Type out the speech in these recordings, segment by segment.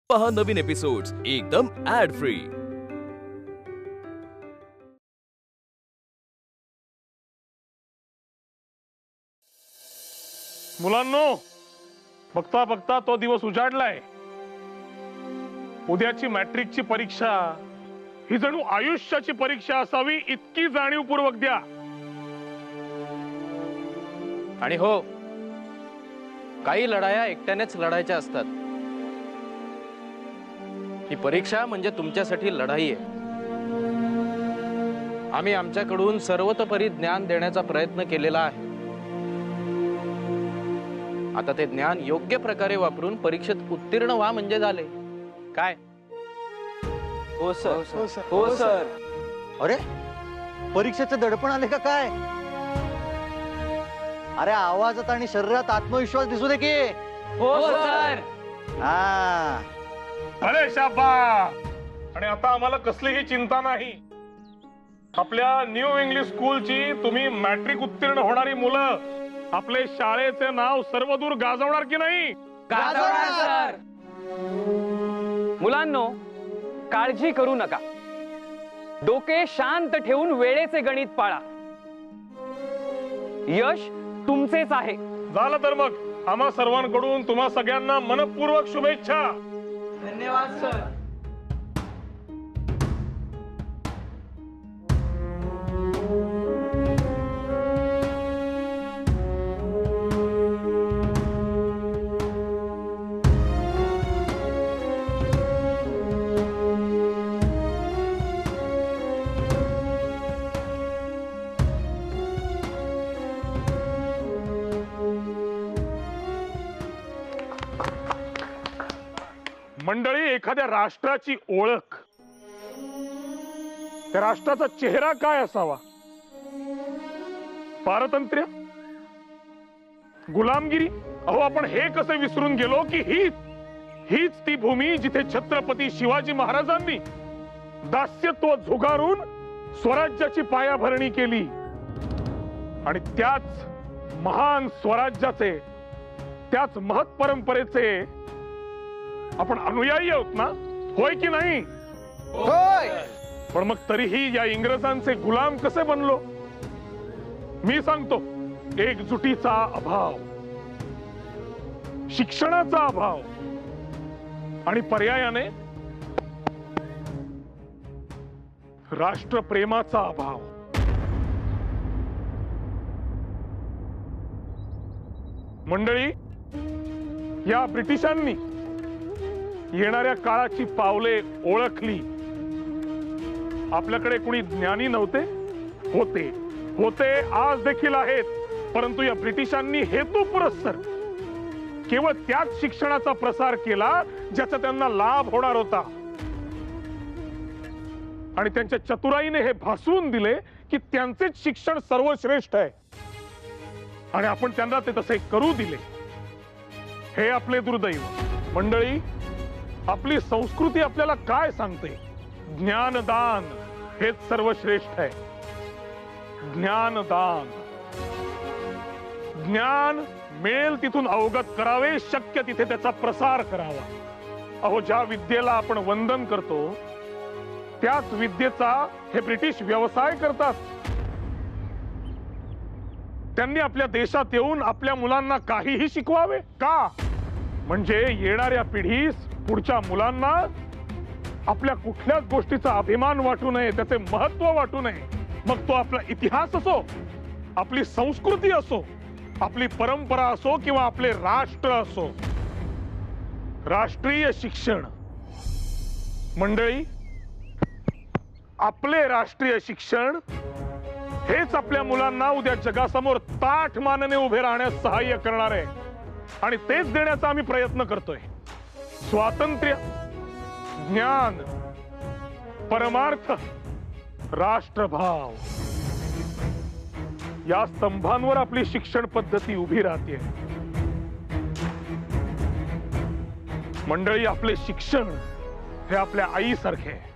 पहा नवीन एपिसोड्स एकदम add free. मुलांनो, बघता बघता तो दिवस उजाडलाय। उद्याची मॅट्रिकची परीक्षा ही जणू आयुष्याची परीक्षा असावी इतकी जाणीवपूर्वक द्या। आणि हो, काही लढाया एकट्यानेच लढायच्या असतात। ही परीक्षा म्हणजे तुमच्यासाठी लढाई आहे। आम्ही आमच्याकडून सर्वतोपरी ज्ञान देण्याचा प्रयत्न केलेला आहे। आता ते ज्ञान योग्य प्रकारे वापरून परीक्षेत उत्तीर्ण व्हा म्हणजे झाले। काय? हो सर, हो सर। अरे, परीक्षेचं दडपण आले का काय? अरे, आवाजात आणि शरीरात आत्मविश्वास दिसू दे की। हो सर। हा, अरे शाबास। आणि आता आम्हाला कसलीही चिंता नाही। आपल्या न्यू इंग्लिश स्कूलची तुम्ही मॅट्रिक उत्तीर्ण होणारी मुलं आपले शाळेचे नाव सर्वदूर गाजवणार की नाही? गाजवणार सर। मुलांनो, काळजी करू नका। डोके शांत ठेवून वेळेचे गणित पाळा। यश तुमचेच आहे। झालं तर मग आम्हा सर्वांकडून तुम्हा सगळ्यांना मनपूर्वक शुभेच्छा। धन्यवाद सर। मंडळी, एखाद्या राष्ट्राची ओळख, त्या राष्ट्राचा चेहरा काय असावा? पारतंत्र्य, गुलामगिरी? अहो, आपण हे कसे विसरून गेलो की हीच ती भूमी जिथे छत्रपती शिवाजी महाराजांनी दास्यत्व झुगारून स्वराज्याची पायाभरणी केली। आणि त्याच महान स्वराज्याचे, त्याच महत् परंपरेचे आपण अनुयायी आहोत ना? होय की नाही? होय। पण मग तरीही या इंग्रजांचे गुलाम कसे बनलो? मी सांगतो, एकजुटीचा अभाव, शिक्षणाचा अभाव आणि पर्यायाने राष्ट्रप्रेमाचा अभाव। मंडळी, या ब्रिटिशांनी येणाऱ्या काळाची पावले ओळखली। आपल्याकडे कुणी ज्ञानी नव्हते? होते, आज देखील आहेत। परंतु या ब्रिटिशांनी हेतुपुरस्सर केवळ त्याच शिक्षणाचा प्रसार केला ज्याचा त्यांना लाभ होणार होता। आणि त्यांच्या चतुराईने हे भासवून दिले की त्यांचेच शिक्षण सर्वश्रेष्ठ आहे। आणि आपण त्यांना ते तसे करू दिले। हे आपले दुर्दैव। मंडळी, आपली संस्कृती आपल्याला काय सांगते? ज्ञानदान हेच सर्वश्रेष्ठ आहे। ज्ञानदान। ज्ञान मिळेल तिथून अवगत करावे, शक्य तिथे त्याचा प्रसार करावा। अहो, ज्या विद्येला आपण वंदन करतो त्याच विद्येचा हे ब्रिटिश व्यवसाय करतात। त्यांनी आपल्या देशात येऊन आपल्या मुलांना काहीही शिकवावे का? म्हणजे येणाऱ्या पिढीस, पुढच्या मुलांना आपल्या कुठल्याच गोष्टीचा अभिमान वाटू नये, त्याचे महत्व वाटू नये। मग तो आपला इतिहास असो, आपली संस्कृती असो, आपली परंपरा असो किंवा आपले राष्ट्र असो। राष्ट्रीय शिक्षण। मंडळी, आपले राष्ट्रीय शिक्षण हेच आपल्या मुलांना उद्या जगासमोर ताठ मानेने उभे राहण्यास सहाय्य करणार आहे। आणि तेच देण्याचा आम्ही प्रयत्न करतोय। स्वातंत्र्य, ज्ञान, परमार्थ, राष्ट्रभाव या स्तंभांवर आपली शिक्षण पद्धती उभी राहते। मंडळी, आपले शिक्षण हे आपल्या आईसारखे आहे।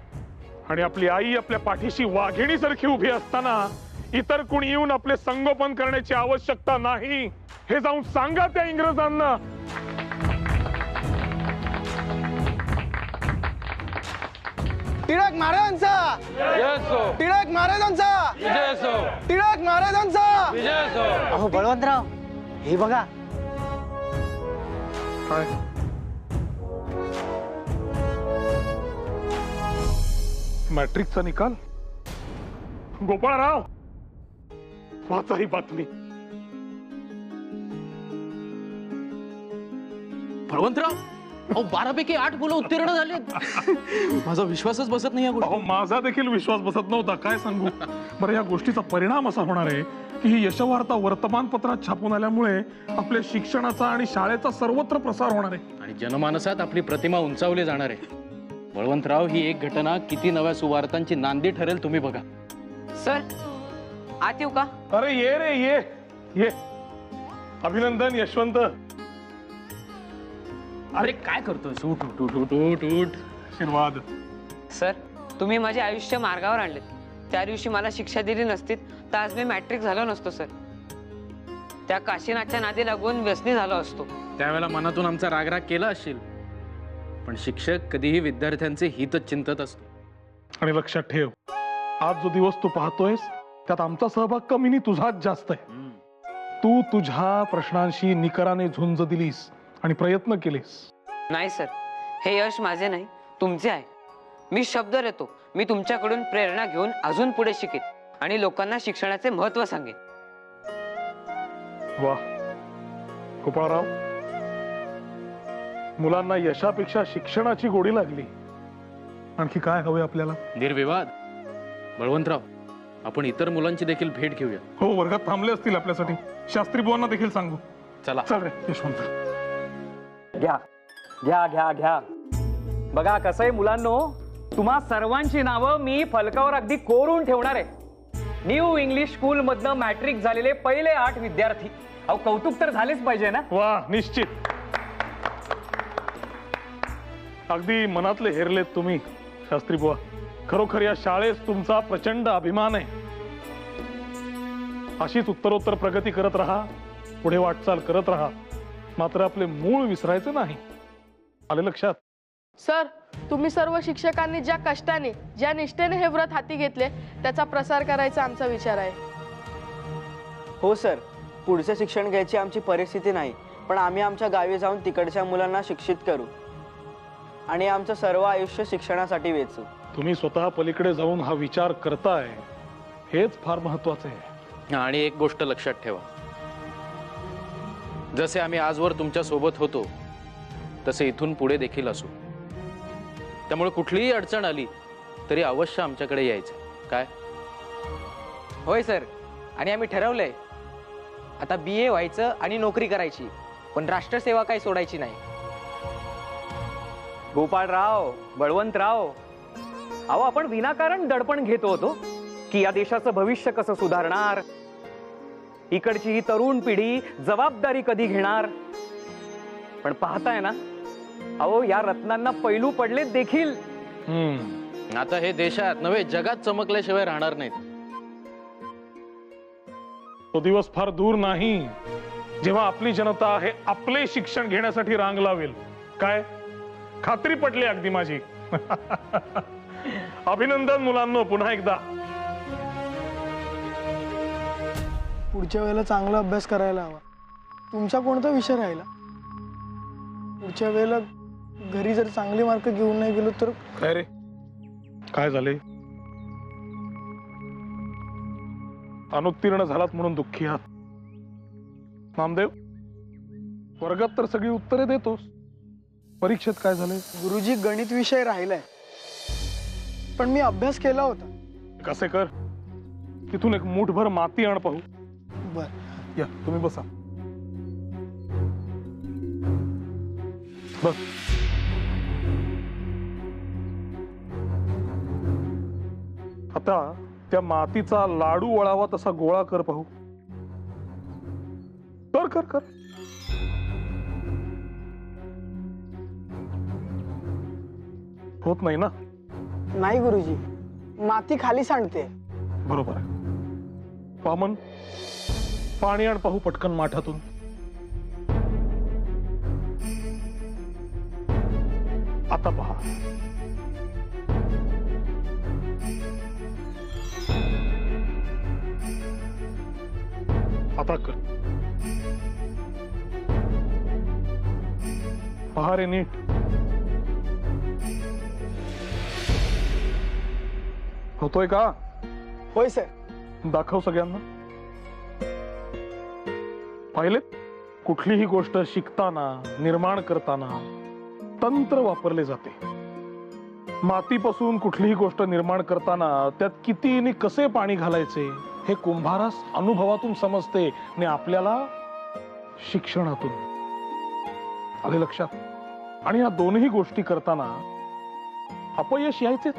आणि आपली आई आपल्या पाठीशी वाघिणीसारखी उभी असताना इतर कोणी येऊन आपले संगोपन करण्याची आवश्यकता नाही, हे जाऊन सांगा त्या इंग्रजांना। टिळक महाराजांचा विजय असो, टिळक महाराजांचा विजय असो, टिळक महाराजांचा विजय असो. अहो बळवंतराव, हे बघा. काय मॅट्रिकचा निकाल? गोपाळराव, वाचा ही बातमी. बळवंतराव, अहो 12 पैकी 8 मुलं उत्तीर्ण झाले. माझा विश्वासच बसत नाही या अहो गोष्टी. माझा देखील विश्वास बसत नव्हता. काय सांगू बरं, या गोष्टीचा परिणाम असा होणार आहे की ही यशवार्ता वर्तमानपत्रात छापून आल्यामुळे आपल्या शिक्षणाचा आणि शाळेचा सर्वत्र प्रसार होणार आहे. आणि जनमानसात आपली प्रतिमा उंचावली जाणार आहे. बळवंतराव, ही एक घटना किती नव्या सुवार्तांची नांदी ठरेल तुम्ही बघा. सर आत येऊ का? अरे ये रे ये ये. अभिनंदन यशवंत. अरे काय करतोय? उठ उठ उठ उठ उठ उठ. आशीर्वाद. सर तुम्ही माझे आयुष्य मार्गावर आणले. त्या दिवशी मला शिक्षा दिली नसती तर आज मी मॅट्रिक झालो नसतो सर. त्या काशीनाथच्या नादी लागून व्यसनी झालो असतो. त्यावेळेला मनातून आमचा रागराग केला असेल, पण शिक्षक कधीही विद्यार्थ्यांचे हितच चिंतत असतो. आणि लक्षात ठेव, आज जो दिवस तू पाहतोयस त्यात आमचा सहभाग कमी नाही, तुझाच जास्त आहे. तू तुझ्या प्रश्नांशी निकराने झुंज दिलीस आणि प्रयत्न केलेस. नाही सर, हे यश माझे नाही, तुमचे आहे. मी शब्द देतो, मी तुमच्याकडून प्रेरणा घेऊन अजून पुढे शिकेन आणि लोकांना शिक्षणाचे महत्त्व सांगेन. वा गोपाळराव, मुलांना यशापेक्षा शिक्षणाची गोडी लागली. आणखी काय हवे आपल्याला? निर्विवाद. बळवंतराव, आपण इतर मुलांची देखील भेट घेऊया. हो, वर्गात थांबले असतील आपल्यासाठी. शास्त्री बुवांना देखील सांगू. चला. चल रे यशवंत. घ्या घ्या घ्या घ्या. बघा कसं आहे मुलांनो, तुम्हा सर्वांची नावं मी फलकावर अगदी कोरून ठेवणार आहे. न्यू इंग्लिश स्कूल मधनं मॅट्रिक झालेले पहिले 8 विद्यार्थी. अहो कौतुक तर झालेच पाहिजे ना. वा, निश्चित. अगदी मनातले हेरलेत तुम्ही शास्त्री बुवा. खरोखर या शाळेस तुमचा प्रचंड अभिमान आहे. अशीच उत्तरोत्तर प्रगती करत राहा, पुढे वाटचाल करत राहा. मात्र आपले मूळ विसरायचे नाही. आले लक्षात? सर, तुम्ही सर्व शिक्षकांनी ज्या कष्टाने ज्या निष्ठेने हे व्रत हाती घेतले त्याचा प्रसार करायचा आमचा विचार आहे. हो सर, पुढचे शिक्षण घ्यायची आमची परिस्थिती नाही, पण आम्ही आमच्या गावी जाऊन तिकडच्या मुलांना शिक्षित करू आणि आमचं सर्व आयुष्य शिक्षणासाठी वेचू. तुम्ही स्वतः पलीकडे जाऊन हा विचार करताय, हेच फार महत्वाचे आहे. आणि एक गोष्ट लक्षात ठेवा, जसे आम्ही आजवर तुमच्या सोबत होतो तसे इथून पुढे देखील असू. त्यामुळे कुठलीही अडचण आली तरी अवश्य आमच्याकडे यायचं. काय? होय सर, आणि आम्ही ठरवलंय आता BA व्हायचं आणि नोकरी करायची, पण राष्ट्रसेवा काही सोडायची नाही. गोपाळराव, बळवंतराव, अहो आपण विनाकारण दडपण घेतो होतो की या देशाचं भविष्य कसं सुधारणार, इकडची ही तरुण पिढी जबाबदारी कधी घेणार. पण पाहताय ना, अहो या रत्नांना पैलू पडले देखील. आता हे देशात नव्हे जगात चमकल्याशिवाय राहणार नाहीत. तो दिवस फार दूर नाही जेव्हा आपली जनता हे आपले शिक्षण घेण्यासाठी रांग लावेल. काय खात्री पटली अगदी माझी. अभिनंदन मुलांनो पुन्हा एकदा. पुढच्या वेळेला चांगला अभ्यास करायला हवा. तुमचा कोणता विषय राहिला? पुढच्या वेळेला घरी जर चांगले मार्क घेऊन नाही गेलो तर काय रे, काय झाले? अनुत्तीर्ण झालात म्हणून दुःखी आहात. नामदेव, वर्गात तर सगळी उत्तरे देतोस, परीक्षेत काय झाले? गुरुजी गणित विषय राहिलाय, पण मी अभ्यास केला होता. कसे कर, तिथून एक मूठभर माती आण पाहू. बर. या तुम्ही बसा. बस. आता त्या मातीचा लाडू वळावा तसा गोळा कर पाहू. कर कर कर. होत नाही ना? नाही गुरुजी, माती खाली सांडते. बरोबर आहे. वामन, पाणी आण पाहू पटकन माठातून. आता पहा, आता कर. पहा रे नीट. होतोय का? होय सर. दाखव सगळ्यांना. पाहिले, कुठलीही गोष्ट शिकताना, निर्माण करताना तंत्र वापरले जाते. मातीपासून कुठलीही गोष्ट निर्माण करताना त्यात किती आणि कसे पाणी घालायचे हे कुंभारास अनुभवातून समजते आणि आपल्याला शिक्षणातून. आले लक्षात? आणि या दोन्ही गोष्टी करताना अपयश यायचे.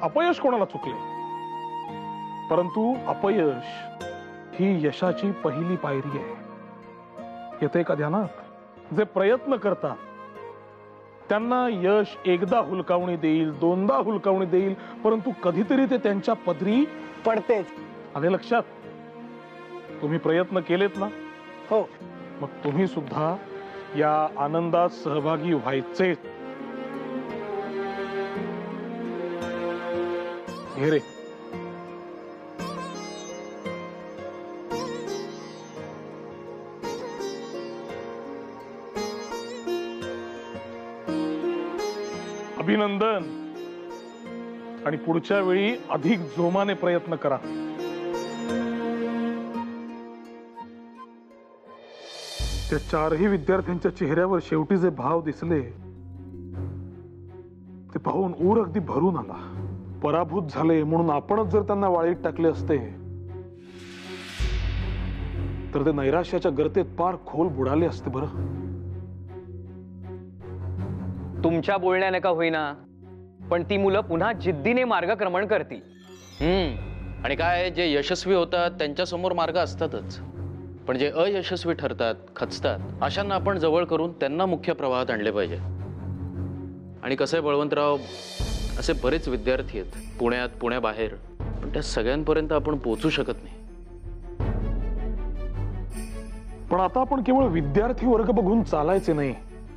अपयश कोणाला चुकले, परंतु अपयश ही यशाची पहिली पायरी आहे. येते का ध्यानात? जे प्रयत्न करतात त्यांना यश एकदा हुलकावणी देईल, दोनदा हुलकावणी देईल, परंतु कधीतरी ते त्यांच्या पदरी पडतेच. आले लक्षात? तुम्ही प्रयत्न केलेत ना? हो. मग तुम्ही सुद्धा या आनंदात सहभागी व्हायचे. हे रे, अभिनंदन. आणि पुढच्या वेळी अधिक जोमाने प्रयत्न करा. त्या चारही विद्यार्थ्यांच्या चेहऱ्यावर शेवटी जे भाव दिसले ते पाहून ऊर अगदी भरून आला. पराभूत झाले म्हणून आपणच जर त्यांना वाळीत टाकले असते तर ते नैराश्याच्या गर्तेत पार खोल बुडाले असते. बरं, तुमच्या बोलण्याने का होईना पण ती मुलं पुन्हा जिद्दीने मार्गक्रमण करतील. आणि काय, जे यशस्वी होतात त्यांच्या समोर मार्ग असतातच, पण जे अयशस्वी ठरतात, खचतात, अशांना आपण जवळ करून त्यांना मुख्य प्रवाहात आणले पाहिजे. आणि कसं आहे बळवंतराव, असे बरेच विद्यार्थी आहेत पुण्यात, पुण्याबाहेर, पण त्या सगळ्यांपर्यंत आपण पोहोचू शकत नाही. पण आता आपण केवळ विद्यार्थी वर्ग बघून चालायचे नाही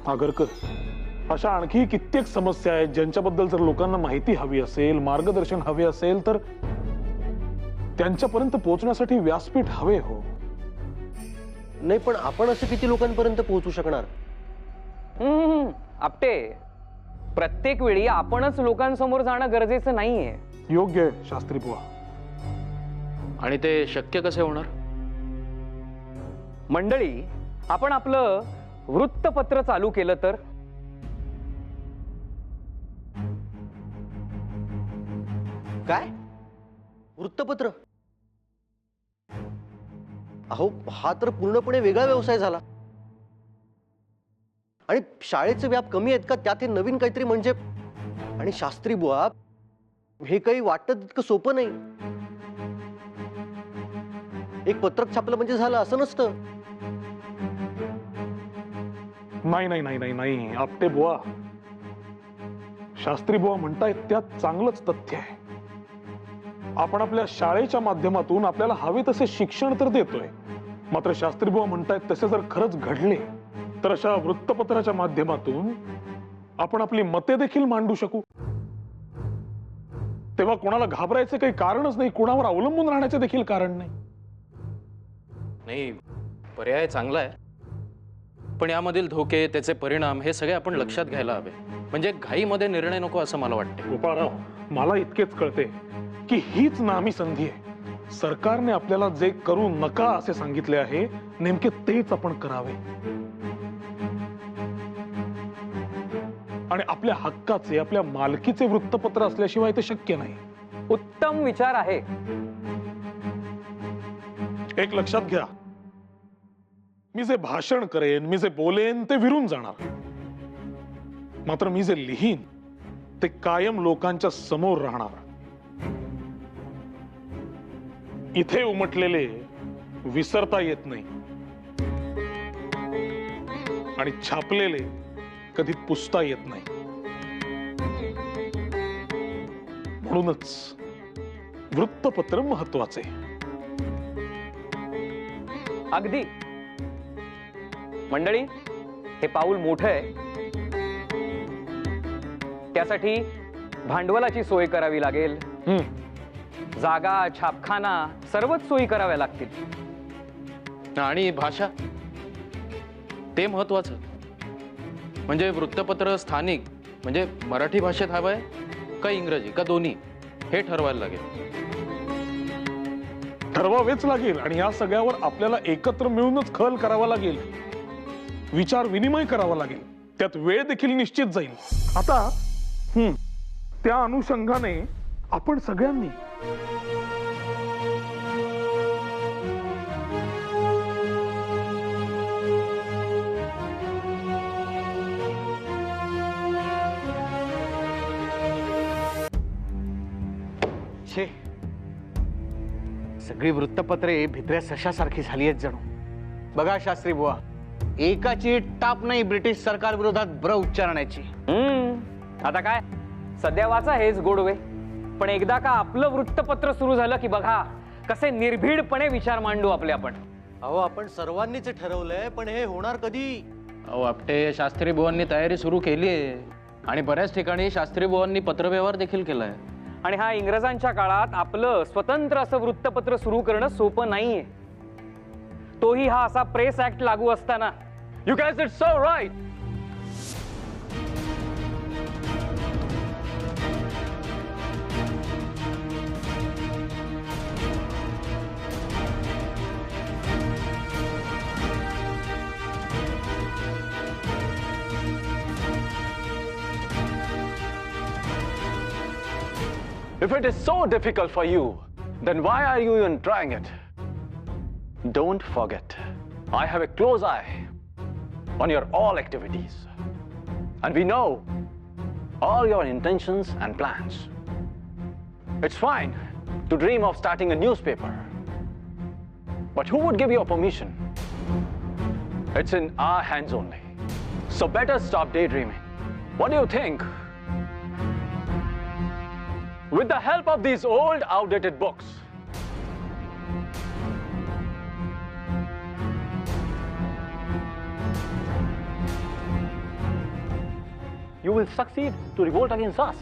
आगरकर. अशा आणखी कित्येक समस्या आहेत ज्यांच्याबद्दल जर लोकांना माहिती हवी असेल, मार्गदर्शन हवे असेल तर त्यांच्यापर्यंत पोहोचण्यासाठी व्यासपीठ हवे. हो नाही, पण आपण असं किती लोकांपर्यंत पोहोचू शकणार? आपटे, प्रत्येक वेळी आपणच लोकांसमोर जाणं गरजेचं नाहीये. योग्य आहे शास्त्री बुवा. आणि ते शक्य कसे होणार? मंडळी, आपण आपलं वृत्तपत्र चालू केलं तर? काय वृत्तपत्र? अहो, हा तर पूर्णपणे वेगळा व्यवसाय झाला. आणि शाळेचे व्याप कमी आहेत का त्यात हे नवीन काहीतरी म्हणजे? आणि शास्त्री बुवा, हे काही वाटत इतकं सोपं नाही. एक पत्रक छापलं म्हणजे झालं असं नसतं. नाही नाही नाही नाही नाही आपटे बुवा, शास्त्री बुवा म्हणतायत त्यात चांगलंच तथ्य आहे. आपण आपल्या शाळेच्या माध्यमातून आपल्याला हवे तसे शिक्षण तर देतोय, मात्र शास्त्री बुवा म्हणतायत तसे जर खरंच घडले तर अशा वृत्तपत्राच्या माध्यमातून आपण आपली मते देखील मांडू शकू. तेव्हा कोणाला घाबरायचे काही कारणच नाही, कोणावर अवलंबून राहण्याचे देखील कारण नाही. नाही, पर्याय चांगला आहे, पण यामधील धोके, त्याचे परिणाम हे सगळे आपण लक्षात घ्यायला हवे. म्हणजे घाईमध्ये निर्णय नको असं मला वाटते. गोपाळराव, मला इतकेच कळते की हीच नामी संधी आहे. सरकारने आपल्याला जे करू नका असे सांगितले आहे, नेमके तेच आपण करावे. आणि आपल्या हक्काचे, आपल्या मालकीचे वृत्तपत्र असल्याशिवाय ते शक्य नाही. उत्तम विचार आहे. एक लक्षात घ्या, मी जे भाषण करेन, मी जे बोलेन ते विरून जाणार, मात्र मी जे लिहीन ते कायम लोकांच्या समोर राहणार. इथे उमटलेले विसरता येत नाही आणि छापलेले कधी पुसता येत नाही. म्हणूनच वृत्तपत्र महत्वाचे. अगदी. मंडळी, हे पाऊल मोठं आहे. त्यासाठी भांडवलाची सोय करावी लागेल. जागा, छापखाना सर्वच सोयी कराव्या लागतील. आणि भाषा ते महत्वाचं. म्हणजे वृत्तपत्र स्थानिक म्हणजे मराठी भाषेत हवंय का इंग्रजी का दोन्ही हे ठरवायला लागेल. ठरवावेच लागेल आणि या सगळ्यावर आपल्याला एकत्र मिळूनच खल करावा लागेल, विचार विनिमय करावा लागेल. त्यात वेळ देखील निश्चित जाईल. आता त्या अनुषंगाने आपण सगळ्यांनी छे, सगळी वृत्तपत्रे भित्र्या सशासारखी झाली आहेत जणू. बघा शास्त्री बुवा, एकाची टाप नाही ब्रिटिश सरकार विरोधात ब्र उच्चारण्याची. आता काय सध्या वाचा हेच गोडवे, पण एकदा का आपलं वृत्तपत्र सुरू झालं की बघा कसे निर्भीडपणे विचार मांडू आपले आपण. अहो, आपण सर्वांनीच ठरवलंय, पण हे होणार कधी? अहो आपटे शास्त्री बुवांनी तयारी सुरू केली आहे आणि बऱ्याच ठिकाणी शास्त्री बुवांनी पत्रव्यवहार देखील केलाय. आणि हा इंग्रजांच्या काळात आपलं स्वतंत्र असं वृत्तपत्र सुरू करणं सोपं नाहीये, तोही हा असा प्रेस ऍक्ट लागू असताना. You guys it's so right. If it is so difficult for you, then why are you even trying it? Don't forget, I have a close eye on your all activities. And we know all your intentions and plans. It's fine to dream of starting a newspaper. But who would give you a permission? It's in our hands only. So better stop daydreaming. What do you think? With the help of these old, outdated books, you will succeed to revolt against us.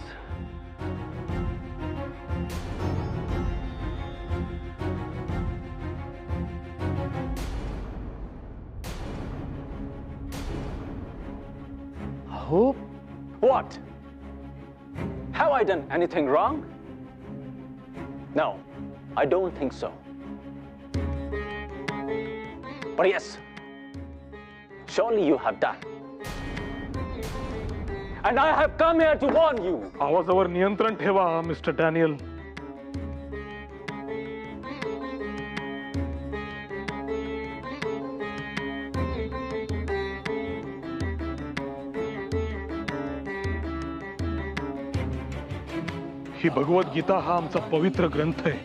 हो, What? Have I done anything wrong? No, I don't think so. But yes, surely you have done. And I have come here to warn you. आवाजावर नियंत्रण ठेवा mister Daniel. ही भगवद्गीता हा आमचा पवित्र ग्रंथ आहे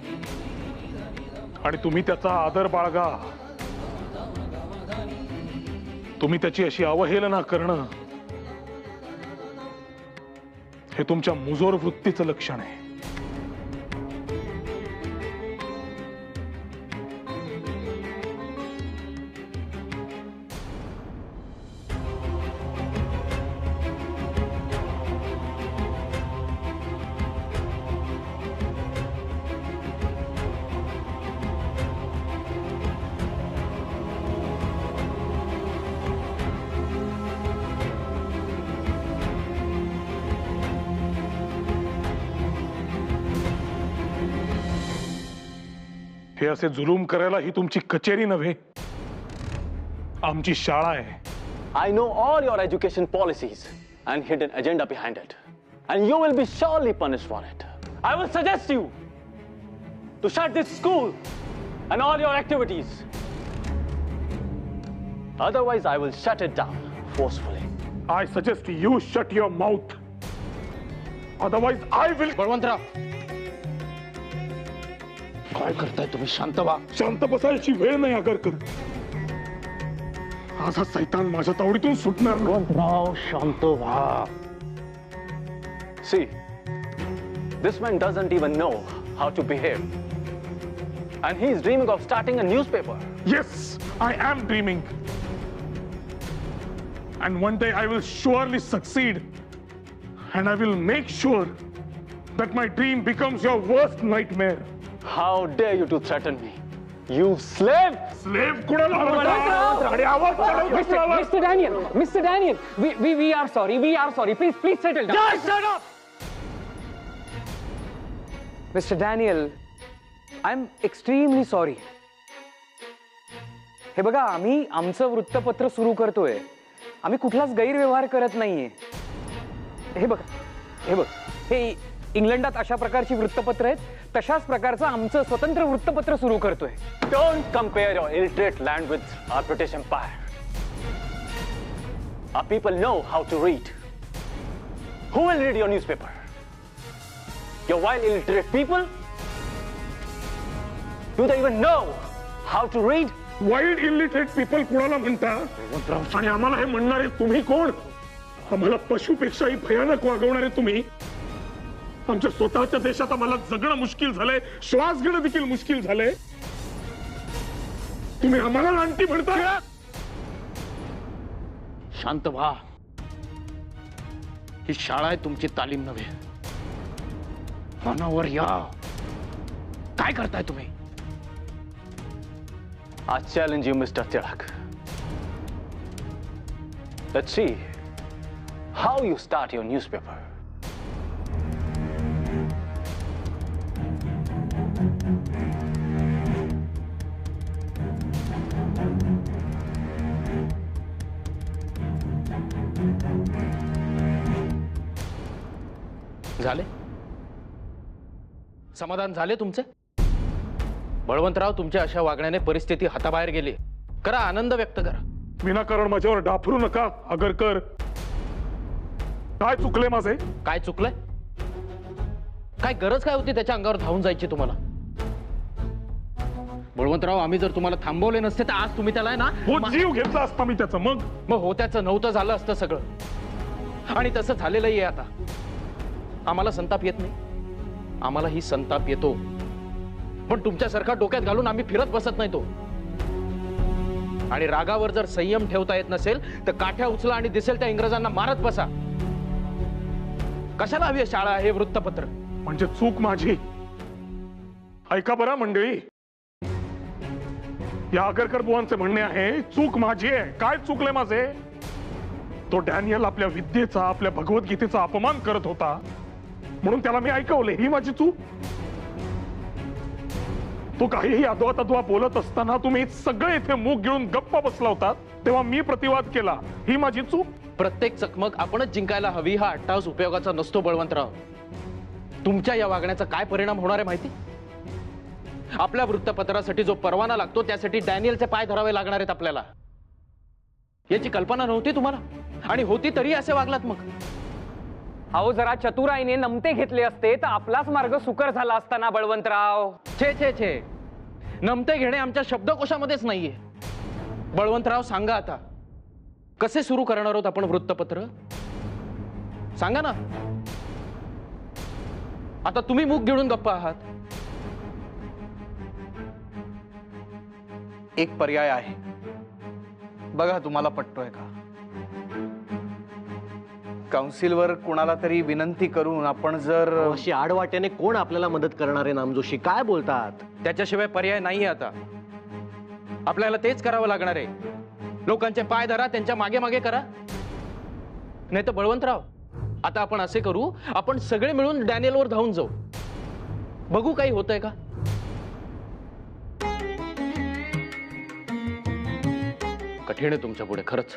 आणि तुम्ही त्याचा आदर बाळगा. तुम्ही त्याची अशी अवहेलना करणं हे तुमच्या मुजोर वृत्तीचं लक्षण आहे. हे असे जुलूम करायला ही तुमची कचेरी नव्हे, आमची शाळा आहे. I know all your education policies and hidden agenda behind it. And you will be surely punished for it. I will suggest you to shut this school and all your activities. Otherwise, I will shut it down forcefully. I suggest you shut your mouth. Otherwise, I will. Balwantrao, काय करताय तुम्ही? शांत व्हा. शांत बसायची वेळ नाही आगरकर. आज हा सैतान माझ्या तावडीतून सुटणार नाही. Now, शांत व्हा. See, this man doesn't even know how to behave. And he is dreaming of starting a newspaper. Yes, I am dreaming. And one day I will surely succeed. And I will make sure that my dream becomes your worst nightmare. How dare you to threaten me? You slave! Slave कुणाला म्हणतात? आणि आवाज चढवतो कुणाला? Mr. Daniel, we are sorry. Please settle down. Just shut up! Mr. Daniel, I'm extremely sorry. हे बघा, आम्ही आमचं वृत्तपत्र सुरू करतोय. आम्ही कुठलाच गैरव्यवहार करत नाहीये. हे बघ, हे इंग्लंडात अशा प्रकारची वृत्तपत्र आहेत, तशाच प्रकारचं आमचं स्वतंत्र वृत्तपत्र सुरू करतोय. Don't compare your illiterate land with our British Empire. Our people know how to read. Who will read your newspaper? Your wild illiterate people? Do they even know how to read? Wild illiterate people कुणाला म्हणता? आणि आम्हाला हे म्हणणारे तुम्ही कोण? आम्हाला पशुपेक्षाही भयानक वागवणारे तुम्ही. आमच्या स्वतःच्या देशात आम्हाला जगणं मुश्किल झालंय, श्वास घेणं देखील मुश्किल झालंय. तुम्ही आम्हाला लांटी म्हणता? शांत व्हा. ही शाळा आहे, तुमची तालीम नव्हे. मनावर या. काय करताय तुम्ही? I challenge you, Mr. Tilak. Let's see how you start your newspaper. झाले? समाधान झाले तुमचे? बळवंतराव, तुमच्या अशा वागण्याने परिस्थिती हाताबाहेर गेली. करा, आनंद व्यक्त करा. विनाकारण माझ्यावर डाफरू नका आगरकर. काय चुकले माझे? काय चुकलंय? काय गरज काय होती त्याच्या अंगावर धावून जायची तुम्हाला? बळवंतराव, आम्ही जर तुम्हाला थांबवले नसते तर आज तुम्ही त्याला ना जीव घेतला असता मी त्याचं. मग हो, त्याचं नव्हतं झालं असतं सगळं. आणि तसं झालेलंही आहे आता. आम्हाला संताप येत नाही, आम्हाला ही संताप येतो. पण तुमच्यासारखा डोक्यात घालून आम्ही फिरत बसत नाही तो. आणि रागावर जर संयम ठेवता येत नसेल तर काठ्या उचला आणि दिसेल त्या इंग्रजांना मारत बसा. कशाला हवी शाळा, हे वृत्तपत्र? म्हणजे चूक माझी. ऐका बरं मंडळी, या आगरकर बुवांचे म्हणणे आहे चूक माझी आहे. काय चुकले माझे? तो डॅनियल आपल्या विद्येचा, आपल्या भगवद्गीतेचा अपमान करत होता म्हणून त्याला मी ऐकवले. ही माझी चूक. तो काहीही अद्वा तद्वा बोलत असताना तुम्ही सगळे इथे मूग गिळून गप्पा बसला होतात, तेव्हा मी प्रतिवाद केला. ही माझी चूक. प्रत्येक चकमक आपणच जिंकायला हवी हा अट्टास उपयोगाचा नसतो बळवंतराव. तुमच्या या वागण्याचा काय परिणाम होणार आहे माहिती? आपल्या वृत्तपत्रासाठी जो परवाना लागतो त्यासाठी डॅनियलचे पाय धरावे लागणार आहेत आपल्याला. याची कल्पना नव्हती तुम्हाला? आणि होती तरी असे वागलात मग? अहो, जरा चतुराईने नमते घेतले असते तर आपलाच मार्ग सुकर झाला असताना बळवंतराव. छे, नमते घेणे आमच्या शब्दकोशामध्येच नाहीये. बळवंतराव, सांगा आता, कसे सुरू करणार आहोत आपण वृत्तपत्र? सांगा ना. आता तुम्ही मूग गिळून गप्पा आहात. एक पर्याय आहे, बघा तुम्हाला पटतोय का? काउन्सिलवर कुणाला तरी विनंती करून आपण जर अशी आडवाट्याने कोण आपल्याला मदत करणार आहे? नामजोशी, काय बोलतात? त्याच्याशिवाय पर्याय नाहीये आता. आपल्याला तेच करावं लागणार आहे. लोकांचे पाय धरा, त्यांच्या मागे मागे करा. नाही तर बळवंतराव, आता आपण असे करू, आपण सगळे मिळून डॅनियलवर धावून जाऊ. बघू काही होतंय का. कठीण आहे तुमच्या पुढे खरंच.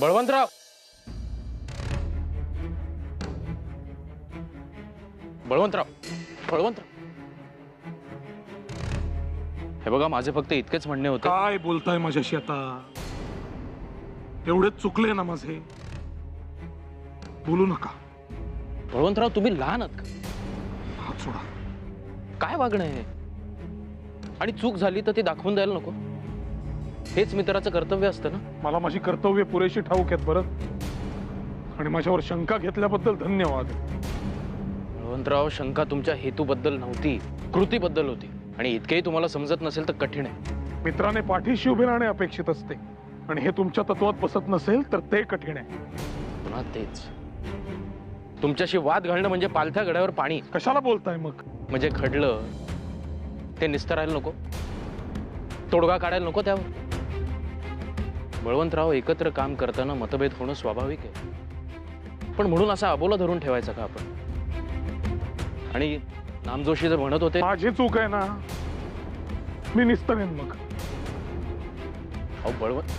बळवंतराव, हे बघा, माझे फक्त इतकेच म्हणणे होते. काय बोलताय माझ्याशी आता? एवढेच चुकले ना माझे? बोलू नका. बळवंतराव, तुम्ही लहान आहात का? हात सोडा. काय वागणं आहे? आणि चूक झाली तर ती दाखवून द्यायला नको? हेच मित्राचं कर्तव्य असतं ना. मला माझी कर्तव्य पुरेशी ठाऊक आहेत बरं, आणि माझ्यावर शंका घेतल्याबद्दल धन्यवाद. बळवंतराव, शंका तुमच्या हेतूबद्दल नव्हती, कृतीबद्दल होती. आणि इतकेही तुम्हाला समजत नसेल तर कठीण आहे. मित्राने पाठीशी उभे राहणे अपेक्षित असते, आणि हे तुमच्या तत्वात बसत नसेल तर ते कठीण आहे. पुन्हा तेच, तुमच्याशी वाद घालणं म्हणजे पालथ्या गड्यावर पाणी. कशाला बोलताय मग? म्हणजे घडलं ते निस्तरायला नको, तोडगा काढायला नको त्यावर. बळवंतराव, एकत्र काम करताना मतभेद होणं स्वाभाविक आहे, पण म्हणून असा अबोला धरून ठेवायचा का आपण? आणि नामजोशी जर म्हणत होते माझी चूक आहे ना, मी निस्तरेन मग. अहो बळवंत,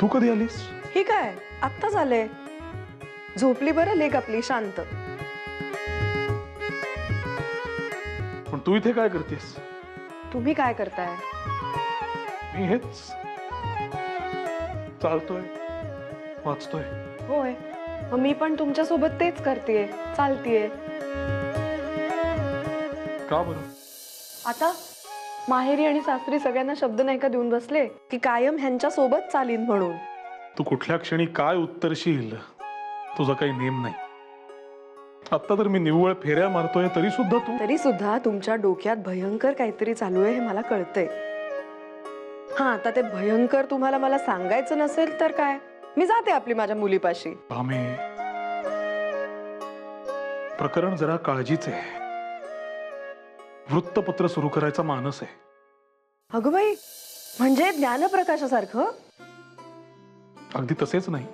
तू कधी आलीस? ही काय आत्ता झाले? झोपली बरं लेक आपली शांत. पण तू इथे काय करतेस? तुम्ही काय करताय? मी हेच चालतोय, वाचतोय. होय, मग मी पण तुमच्या सोबत तेच करतेय, चालतीये. का बरं? आता माहेरी आणि सासरी सगळ्यांना शब्द नाही का देऊन बसले की कायम ह्यांच्या सोबत चालीन म्हणून. तू कुठल्या क्षणी काय उत्तरशील तुझा काही नेम नाही. आता तर मी निव्वळ फेऱ्या मारतोय तरी सुद्धा तुमच्या डोक्यात भयंकर काहीतरी चालू आहे हे मला कळतंय. हा, आता ते भयंकर तुम्हाला मला सांगायचं नसेल तर काय, मी जाते आपली माझ्या मुलीपाशी. भामे, प्रकरण जरा काळजीचे. वृत्तपत्र सुरू करायचा मानस आहे. अगं बाई, म्हणजे ज्ञानप्रकाशासारखं? अगदी तसेच नाही,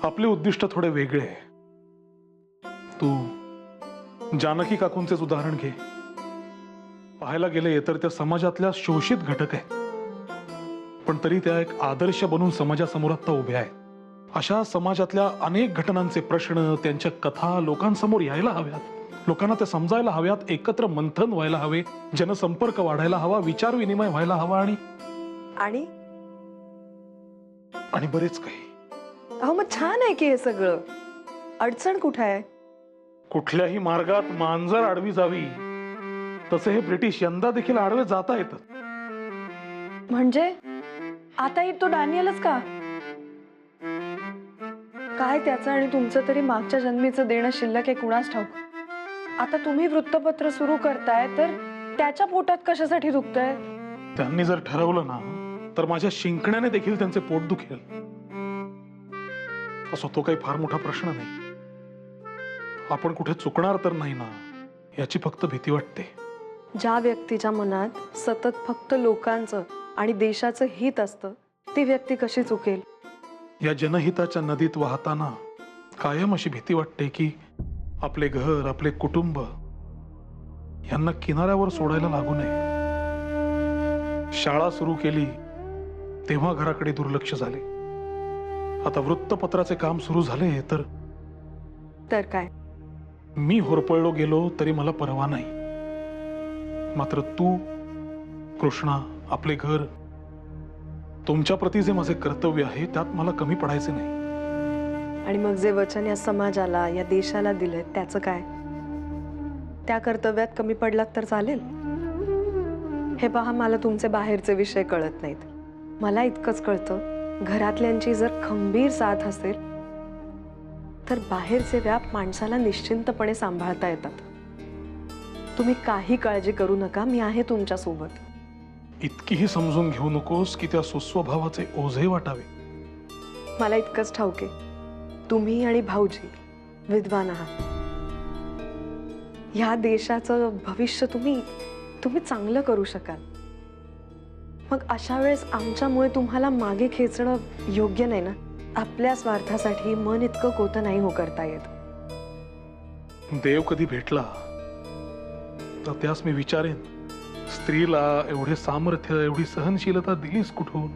आपले उद्दिष्ट थोडे वेगळे आहे. तू जानकी काकूंचेच उदाहरण घे. पाहायला गेले तर त्या समाजातल्या शोषित घटक आहेत, पण तरी त्या एक आदर्श बनून समाजासमोर आता उभ्या आहेत. अशा समाजातल्या अनेक घटनांचे प्रश्न, त्यांच्या कथा लोकांसमोर यायला हव्यात, लोकांना ते समजायला हव्यात, एकत्र मंथन व्हायला हवे, जनसंपर्क वाढायला हवा, विचार विनिमय व्हायला हवा, आणि बरेच काही. अहो मग छान आहे की हे सगळं. अडचण कुठे आहे? कुठल्याही मार्गात मांजर आडवी जावी तसे हे ब्रिटिश यंदा देखील आडवे जाता येतात. म्हणजे आता तो डॅनियलच का? काय त्याचं आणि तुमचं तरी मागच्या जन्मीचं देणं शिल्लक आहे कुणास ठाऊक. आता तुम्ही वृत्तपत्र सुरू करताय तर त्याच्या पोटात कशासाठी दुखतंय? त्यांनी जर ठरवलं ना तर माझ्या शिंकण्याने देखील त्यांचे पोट दुखेल. असो, तो काही फार मोठा प्रश्न नाही. आपण कुठे चुकणार तर नाही ना याची फक्त भीती वाटते. ज्या व्यक्तीच्या मनात सतत फक्त लोकांचं आणि देशाचं हित असतं ती व्यक्ती कशी चुकेल? या जनहिताच्या नदीत वाहताना कायम अशी भीती वाटते की आपले घर, आपले कुटुंब यांना किनाऱ्यावर सोडायला लागू नये. शाळा सुरू केली तेव्हा घराकडे दुर्लक्ष झाले. आता वृत्तपत्राचे काम सुरू झाले तर काय, मी होरपळलो गेलो तरी मला परवा नाही. मात्र तू, कृष्णा, आपले घर, तुमच्या प्रती जे माझे कर्तव्य आहे त्यात मला कमी पडायचे नाही. आणि मग जे वचन या समाजाला, या देशाला दिलंय त्याचं काय? त्या कर्तव्यात कमी पडलात तर चालेल? हे पहा, मला तुमचे बाहेरचे विषय कळत नाहीत. मला इतकंच कळतं, घरातल्यांची जर खंबीर साथ असेल तर बाहेरचे व्याप माणसाला निश्चिंतपणे सांभाळता येतात. तुम्ही काही काळजी करू नका, मी आहे तुमच्या सोबत. इतकीही समजून घेऊ नकोस की त्या सुस्वभावाचे ओझे वाटावे. मला इतकंच ठाऊक आहे, तुम्ही आणि भाऊजी विद्वान आहात. ह्या देशाचं भविष्य तुम्ही चांगलं करू शकाल. मग अशा वेळेस आमच्यामुळे तुम्हाला मागे खेचणं योग्य नाही ना. आपल्या स्वार्थासाठी मन इतकं कोतं नाही हो करता येत. देव कधी भेटला तर त्यास मी विचारेन, स्त्रीला एवढे सामर्थ्य, एवढी सहनशीलता दिलीस कुठून?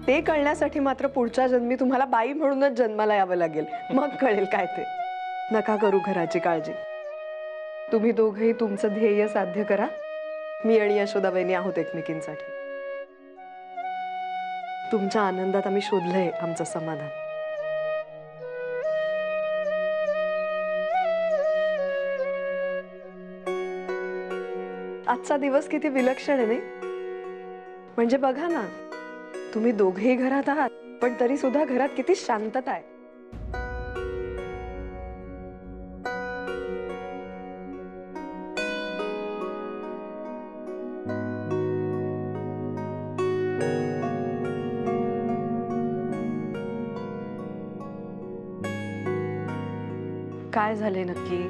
ते कळण्यासाठी मात्र पुढच्या जन्मी तुम्हाला बाई म्हणूनच जन्माला यावं लागेल, मग कळेल काय ते. नका करू घराची काळजी. तुम्ही दोघेही तुमचं ध्येय साध्य करा. मी आणि यशोदाबाईंनी आहोत एकमेकींसाठी. तुमच्या आनंदात आम्ही शोधलंय आमचं समाधान. आजचा दिवस किती विलक्षण आहे नाही? म्हणजे बघा ना, तुम्ही दोघेही घरात आहात, पण तरी सुद्धा घरात किती शांतता आहे. काय झाले नक्की?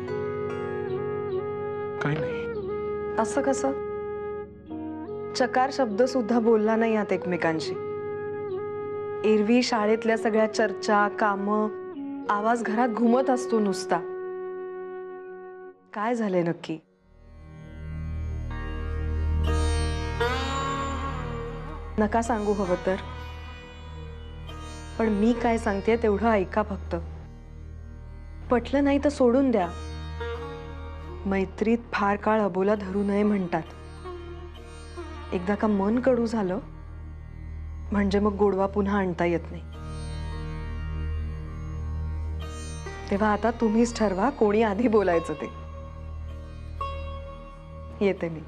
काही नाही. असं कसं? चकार शब्द सुद्धा बोलला नाही आहात एकमेकांशी. एरवी शाळेतल्या सगळ्या चर्चा, कामं, आवाज घरात घुमत असतो नुसता. काय झाले नक्की? नका सांगू हवं तर, पण मी काय सांगते तेवढं ऐका फक्त. पटलं नाही तर सोडून द्या. मैत्रीत फार काळ अबोला धरू नये म्हणतात. एकदा का मन कडू झालं म्हणजे मग गोडवा पुन्हा आणता येत नाही. तेव्हा आता तुम्हीच ठरवा कोणी आधी बोलायचं ते. येते मी.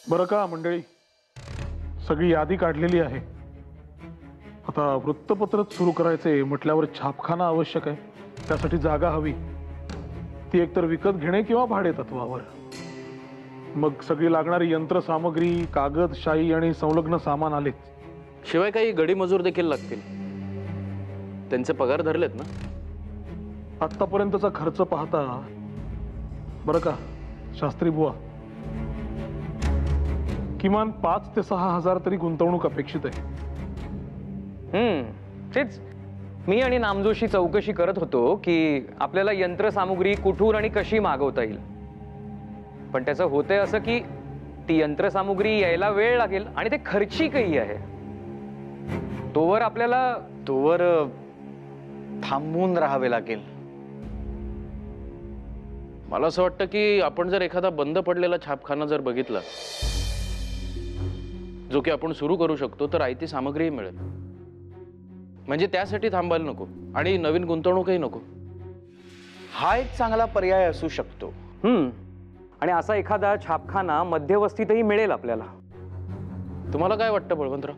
बरं का मंडळी, सगळी यादी काढलेली आहे. आता वृत्तपत्रच सुरू करायचे म्हटल्यावर छापखाना आवश्यक आहे. त्यासाठी जागा हवी. ती एकतर विकत घेणे किंवा भाडे तत्वावर. मग सगळी लागणारी यंत्रसामग्री, कागद, शाई आणि संलग्न सामान आलेच. शिवाय काही गडी मजूर देखील लागतील. त्यांचे पगार धरलेत ना? आतापर्यंतचा खर्च पाहता बरं का शास्त्री बुवा, किमान 5 ते 6 हजार तरी गुंतवणूक अपेक्षित आहे. तेच मी आणि नामजोशी चौकशी करत होतो की आपल्याला यंत्रसामुग्री कुठून आणि कशी मागवता येईल. पण त्याचं होतंय असं की ती यंत्रसामुग्री यायला वेळ लागेल आणि ते खर्चिकही आहे. तोवर थांबून राहावे लागेल. मला असं वाटतं की आपण जर एखादा बंद पडलेला छापखाना जर बघितला, जो की आपण सुरू करू शकतो, तर आयती सामग्रीही मिळेल. म्हणजे त्यासाठी थांबायला नको आणि नवीन गुंतवणूकही नको. हा एक चांगला पर्याय असू शकतो. आणि असा एखादा छापखाना मध्यवस्तीतही मिळेल आपल्याला. तुम्हाला काय वाटतं बळवंतराव?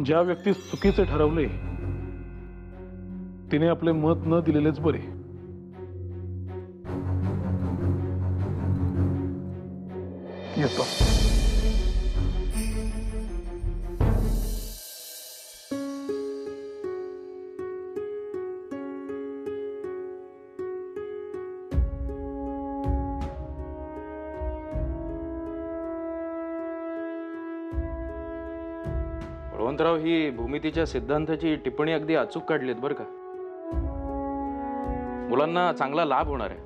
ज्या व्यक्तीस चुकीचे ठरवले तिने आपले मत न दिलेलेच बरे. येतो. बळवंतराव, ही भूमितीच्या सिद्धांताची टिप्पणी अगदी अचूक काढलीत बरं का. मुलांना चांगला लाभ होणार आहे.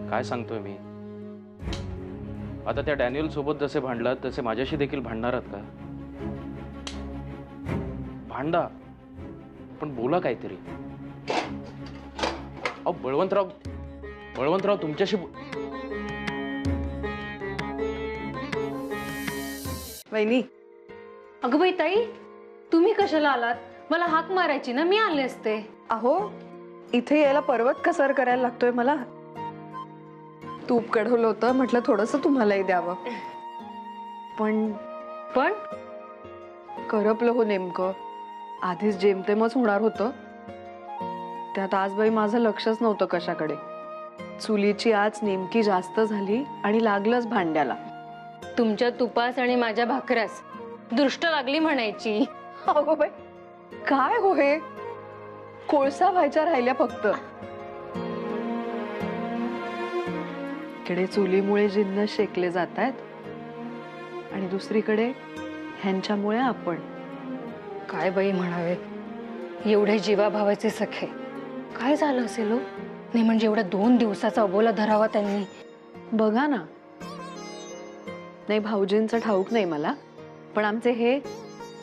काय सांगतोय मी? आता त्या डॅनियल सोबत जसे भांडलात तसे माझ्याशी देखील भांडणार आहात का? भांडा, पण बोला काहीतरी. अहो बळवंतराव तुमच्याशी वहिनी. अगं बाई ताई, तुम्ही कशाला आलात? मला हाक मारायची ना, मी आले असते. अहो, इथे यायला पर्वत कसर करायला लागतोय मला. तूप कढवलं होतं, म्हटलं थोडंसं तुम्हालाही द्यावं. पण करपलं हो नेमकं. आधीच जेमतेमच होणार होतं. त्यात आज बाई माझं लक्षच नव्हतं कशाकडे. चुलीची आच नेमकी जास्त झाली आणि लागलंच भांड्याला. तुमच्या तुपास आणि माझ्या भाकऱ्यास दृष्ट लागली म्हणायची. अगो बाई, काय हो हे? कोळसा व्हायच्या राहिल्या फक्त. इकडे चुलीमुळे जिन्नस शेकले जात आहेत आणि दुसरीकडे ह्यांच्यामुळे आपण. काय बाई म्हणावेत, एवढे जीवाभावाचे सखे, काय झालं असेल हो? नाही म्हणजे एवढा 2 दिवसाचा अबोला धरावा त्यांनी. बघा ना, नाही भाऊजींचं ठाऊक नाही मला, पण आमचे हे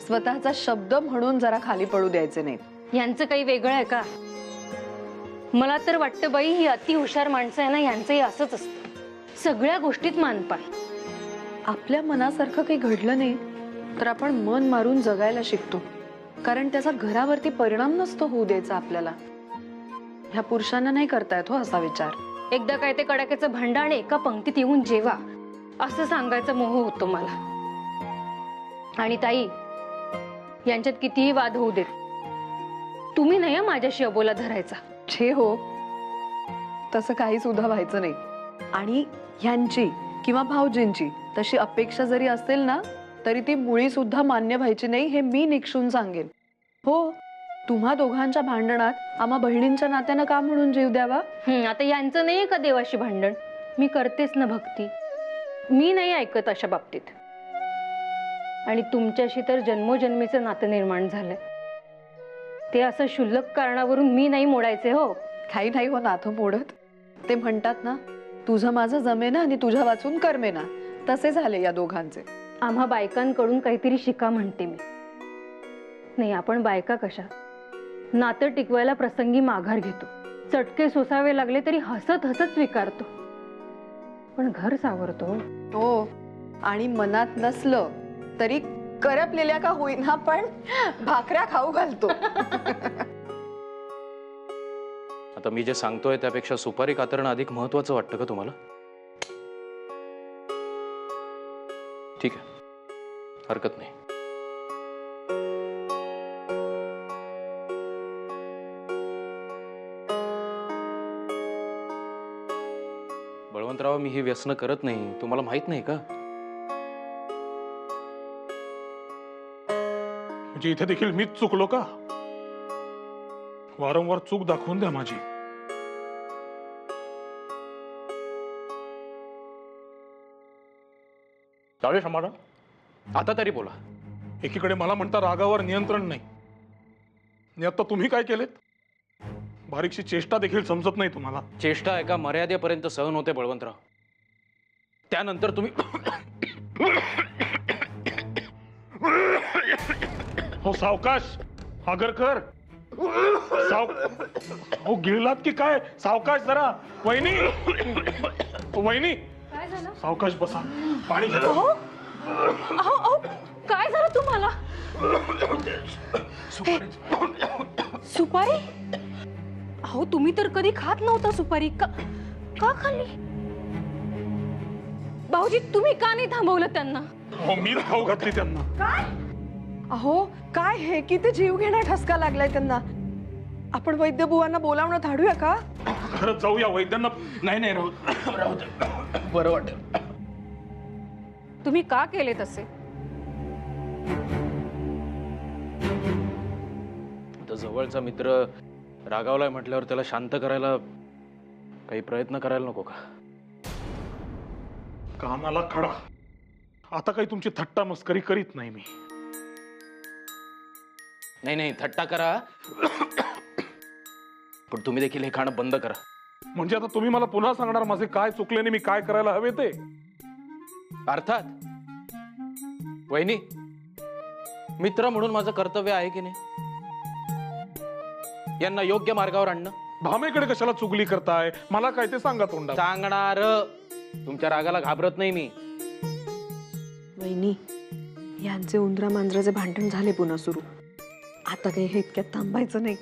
स्वतःचा शब्द म्हणून जरा खाली पडू द्यायचे नाहीत. यांचं काही वेगळं आहे का? मला तर वाटतं बाई, ही अति हुशार माणसं आहे ना, यांचंही असंच असतं, सगळ्या गोष्टीत मानपान. आपल्या मनासारखं काही घडलं नाही तर आपण मन मारून जगायला शिकतो, कारण त्याचा घरावरती परिणाम नसतो होऊ द्यायचा आपल्याला. ह्या पुरुषांना नाही करतायत हो असा विचार. एकदा काय ते कडाक्याचं भांडं आणि एका पंक्तीत येऊन जेवा असं सांगायचा मोह होतो मला. आणि ताई, यांच्यात कितीही वाद होऊ देत, तुम्ही नाही माझ्याशी अबोला धरायचा. छे हो, तसं काही सुद्धा व्हायचं नाही. आणि ह्यांची किंवा भाऊजींची तशी अपेक्षा जरी असेल ना, तरी ती मुळी सुद्धा मान्य व्हायची नाही, हे मी निक्षून सांगेन. हो, तुम्हा दोघांच्या भांडणात आम्हा बहिणींच्या नात्यानं का म्हणून जीव द्यावा? आता यांचं नाही का देवाशी भांडण? मी करतेच ना भक्ती, मी नाही ऐकत अशा बाबतीत. आणि तुमच्याशी तर जन्मोजन्मीचं नातं निर्माण झालंय, ते असं क्षुल्लक कारणावरून मी नाही मोडायचे हो. काही नाही हो नातं मोडत. ते म्हणतात ना, तुझं माझं जमेना आणि तुझ्या वाचून करमेना, तसे झाले या दोघांचे. आम्हा बायकांकडून काहीतरी शिका म्हणते मी. नाही, आपण बायका कशा नातं टिकवायला प्रसंगी माघार घेतो, चटके सोसावे लागले तरी हसत हसत स्वीकारतो, पण घर सावरतो हो. आणि मनात नसलं तरी करपलेल्या का होईना पण भाकऱ्या खाऊ घालतो. आता मी जे सांगतोय त्यापेक्षा सुपारी कातरणं अधिक महत्वाचं वाटतं का तुम्हाला? ठीक आहे, हरकत नाही. बळवंतराव, मी ही व्यसनं करत नाही, तुम्हाला माहित नाही का? म्हणजे इथे देखील मीच चुकलो का? वारंवार चूक दाखवून द्या माझी. चालेल समाधान? आता तरी बोला. एकीकडे मला म्हणता रागावर नियंत्रण नाही, आणि आता तुम्ही काय केलेत? बारीकशी चेष्टा देखील समजत नाही तुम्हाला. चेष्टा एका मर्यादेपर्यंत सहन होते बळवंतराव, त्यानंतर तुम्ही हो सावकाश आगरकर, हो गिळलात की काय? सावकाश जरा. वहिनी, वहिनी, काय झालं? सावकाश बसा, पाणी घ्या. काय झालं तुम्हाला? सुपारी? अहो, तुम्ही तर कधी खात नव्हता सुपारी, का खाल्ली? भाऊजी, तुम्ही का नाही थांबवलं त्यांना? हो, मी खाऊ घातली त्यांना. काय? अहो काय हे, किती जीव घेणा ठसका लागलाय त्यांना. आपण वैद्य बुवांना बोलावणं धाडूया का? खरंच जाऊया वैद्यांना? नाही नाही, राहू दे, बरं वाटेल. तुम्ही का केले तसे? आता जवळचा मित्र रागावलाय म्हटल्यावर त्याला शांत करायला काही प्रयत्न करायला नको का? कानाला खडा. आता काही तुमची थट्टा मस्करी करीत नाही मी. नाही, थट्टा करा, पण तुम्ही देखील हे खाणं बंद करा. म्हणजे आता तुम्ही मला पुन्हा सांगणार माझे काय चुकले आणि मी काय करायला हवे ते? अर्थात. वहिनी, मित्र म्हणून माझं कर्तव्य आहे की नाही यांना योग्य मार्गावर आणणं? भामेकडे कशाला चुगली करताय? मला काय ते सांगा तोंडा. सांगणार. तुमच्या रागाला घाबरत नाही मी. वहिनी, यांचे उंदरा मांजराचे भांडण झाले पुन्हा सुरू. आता काही हे इतक्यात थांबायचं नाही.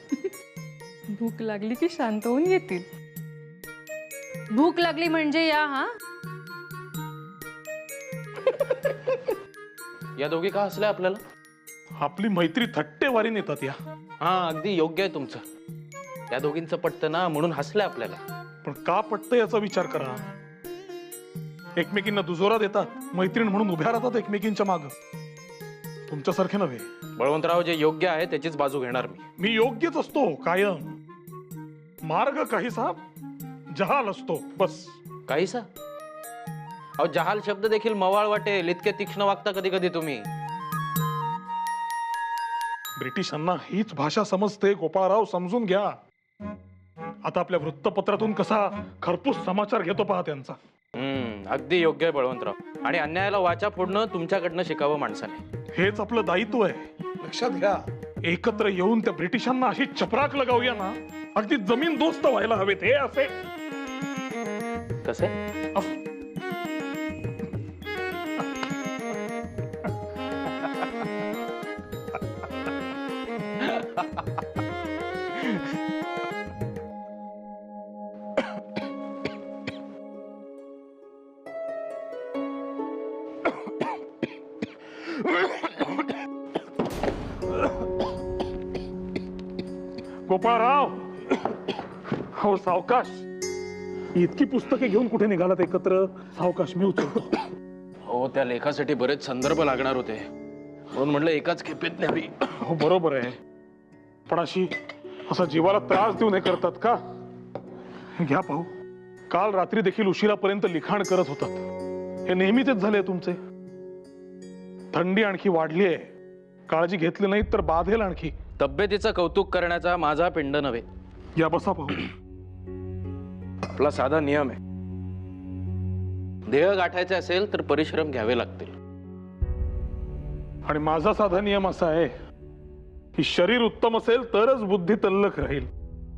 भूक लागली की शांत होऊन येतील. भूक लागली म्हणजे या. हा, या दोघी का हसल्या आपल्याला? आपली मैत्री थट्टेवारी नेतात या. हा, अगदी योग्य आहे तुमचं. त्या दोघींचं पटतं ना म्हणून हसल्या आपल्याला. पण का पटतं याचा विचार करा. एकमेकींना दुजोरा देतात, मैत्रीण म्हणून उभ्या राहतात एकमेकींच्या माग. तुमच्यासारखे नव्हे. बळवंतराव, जे योग्य आहे त्याचीच बाजू घेणार मी. मी योग्यच असतो कायम. मार्ग काहीसा जहाल असतो बस. काहीसा? अहो जहाल शब्द देखील मवाळ वाटेल इतके तीक्ष्ण वागता कधी कधी तुम्ही. ब्रिटिशांना हीच भाषा समजते गोपाळराव, समजून घ्या. आता आपल्या वृत्तपत्रातून कसा खरपूस समाचार घेतो पहा त्यांचा. अगदी योग्य आहे बळवंतराव. आणि अन्यायाला वाचा फोडणं तुमच्याकडनं शिकावं माणसाने. हेच आपलं दायित्व आहे, लक्षात घ्या. एकत्र येऊन त्या ब्रिटिशांना अशी चपराक लगावूया ना, अगदी जमीन दोस्त व्हायला हवेत. हे असे कसे? गोपाळराव, हो सावकाश. इतकी पुस्तके घेऊन कुठे निघालात एकत्र? सावकाश, मी उचलतो. हो त्या लेखासाठी बरेच संदर्भ लागणार होते म्हणून म्हटलं एकाच खेपेत न्यावी. हो बरोबर आहे, पण असा जीवाला त्रास देऊ नये करतात का? घ्या पाहू. काल रात्री देखील उशिरापर्यंत लिखाण करत होतात. हे नेहमीचेच झाले तुमचे. थंडी आणखी वाढली आहे, काळजी घेतली नाही तर बाधेल आणखी. तब्येतीचं कौतुक करण्याचा माझा पिंड नव्हे. या बसा पाहू. आपला साधा नियम आहे, ध्येय गाठायचे असेल तर परिश्रम घ्यावे लागतील. आणि माझा साधा नियम असा आहे की शरीर उत्तम असेल तरच बुद्धी तल्लख राहील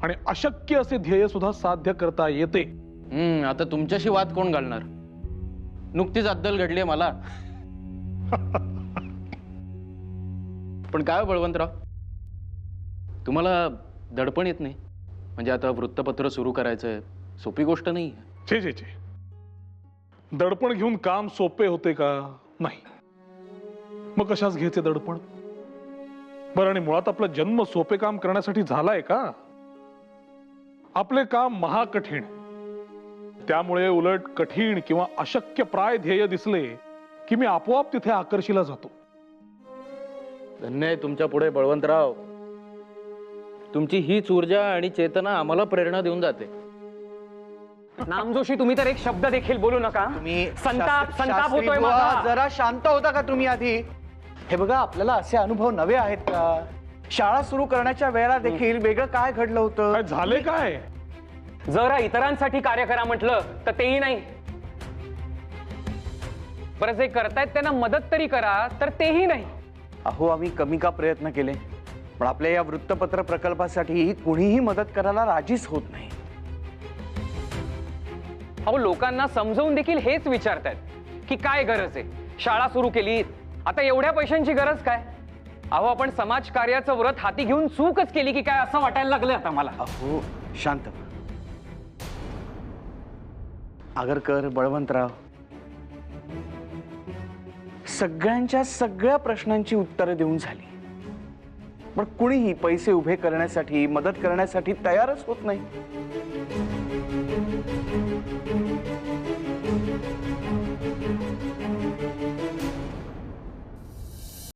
आणि अशक्य असे ध्येय सुद्धा साध्य करता येते. आता तुमच्याशी वाद कोण घालणार? नुकतीच अद्दल घडली मला. पण काय बळवंतराव, तुम्हाला दडपण येत नाही? म्हणजे आता वृत्तपत्र सुरू करायचंय, सोपी गोष्ट नाही. छे छे छे, दडपण घेऊन काम सोपे होते का? नाही. मग कशाच घ्यायचे दडपण? बरं, आणि मुळात आपला जन्म सोपे काम करण्यासाठी झालाय का? आपले काम महाकठीण. त्यामुळे उलट कठीण किंवा अशक्य प्राय ध्येय दिसले की मी आपोआप तिथे आकर्षीला जातो. धन्य आहे तुमच्या पुढे बळवंतराव. तुमची हीच ऊर्जा आणि चेतना आम्हाला प्रेरणा देऊन जाते. नामजोशी, तुम्ही तर एक शब्द देखील बोलू नका. संताप होतोय माझा. जरा शांत होता का तुम्ही आधी? हे बघा, आपल्याला असे अनुभव नवे आहेत का? शाळा सुरू करण्याच्या वेळेला देखील वेगळं काय घडलं होतं? काय झाले काय? जरा इतरांसाठी कार्य करा म्हटलं तर तेही नाही. बरं, जे करतायत त्यांना मदत तरी करा तर तेही नाही. अहो, आम्ही कमी का प्रयत्न केले, पण आपल्या या वृत्तपत्र प्रकल्पासाठी कुणीही मदत करायला राजीच होत नाही. अहो, लोकांना समजावून देखील हेच विचारतायत की काय गरज आहे. शाळा सुरू केली, आता एवढ्या पैशांची गरज काय? अहो, आपण समाज कार्याचं व्रत हाती घेऊन चूकच केली की काय असं वाटायला लागलं आता मला. अहो शांत. आगरकर, बळवंतराव, सगळ्यांच्या सगळ्या प्रश्नांची उत्तरं देऊन झाली, पण कुणीही पैसे उभे करण्यासाठी, मदत करण्यासाठी तयारच होत नाही.